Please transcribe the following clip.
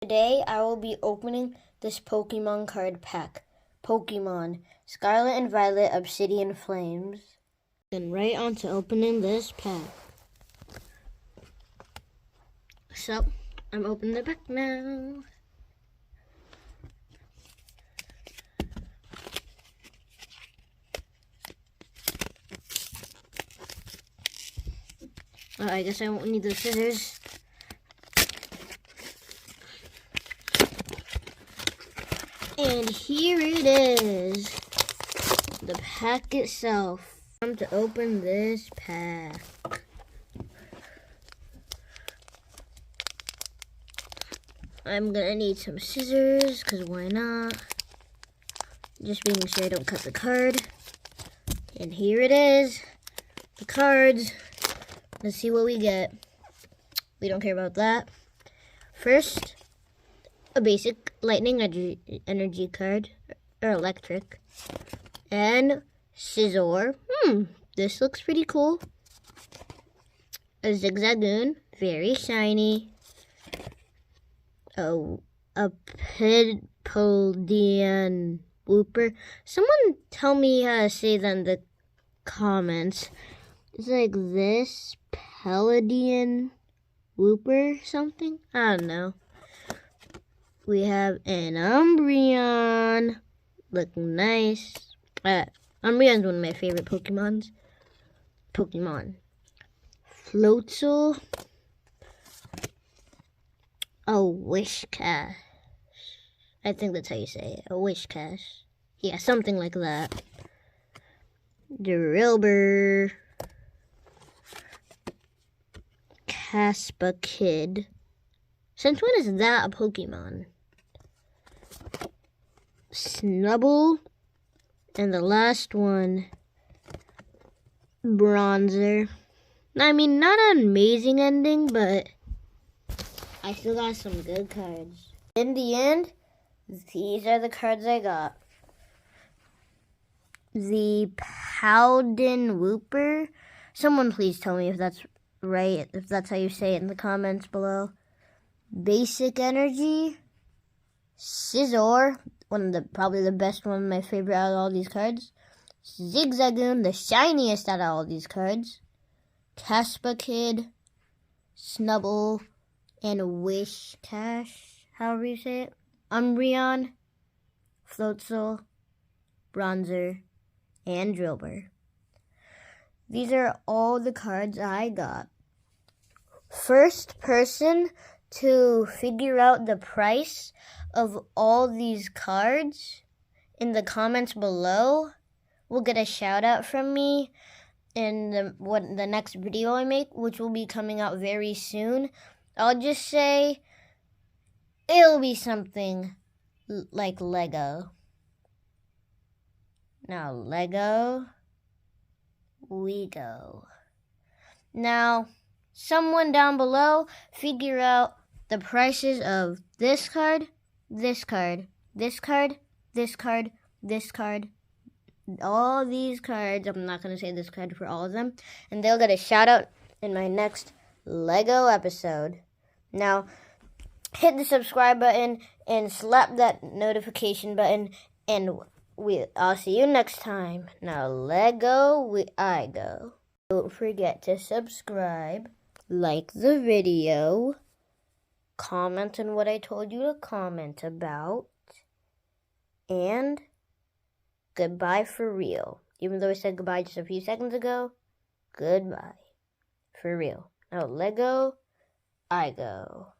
Today I will be opening this Pokemon card pack. Pokemon Scarlet and Violet Obsidian Flames. And right on to opening this pack. So, I'm opening the pack now. Oh, I guess I won't need the scissors. And here it is, the pack itself. Time to open this pack. I'm gonna need some scissors, cause why not? Just making sure I don't cut the card. And here it is, the cards. Let's see what we get. We don't care about that. First, a basic lightning energy card, or electric. And Scizor. This looks pretty cool. A Zigzagoon, very shiny. Oh, a Pidpoldian Wooper. Someone tell me how to say that in the comments. It's like this, Paladian Wooper something? I don't know. We have an Umbreon. Looking nice. Umbreon's one of my favorite Pokemon. Floatzel. A Whiscash. I think that's how you say it. A Whiscash. Yeah, something like that. Drillbur. Kid. Since when is that a Pokemon? Snubble. And the last one, Bronzer. I mean, not an amazing ending, but I still got some good cards. In the end, these are the cards I got. The Palden Wooper. Someone please tell me if that's right, if that's how you say it in the comments below. Basic Energy. Scizor. Probably the best one, my favorite out of all these cards. Zigzagoon, the shiniest out of all these cards. Kid, Snubble, and Whiscash, however you say it. Umbreon, Floatzel, Bronzer, and Drillbur. These are all the cards I got. First person to figure out the price of all these cards in the comments below will get a shout out from me in the next video I make, which will be coming out very soon. I'll just say it'll be something like Lego. Now Lego, we go. Now someone down below figure out the prices of this card, this card, this card, this card, this card, all these cards. I'm not going to say this card for all of them. And they'll get a shout out in my next Lego episode. Now, hit the subscribe button and slap that notification button. And I'll see you next time. Now, Lego, I go. Don't forget to subscribe, like the video, comment on what I told you to comment about, and goodbye for real. Even though I said goodbye just a few seconds ago, goodbye for real. Now Lego, I go.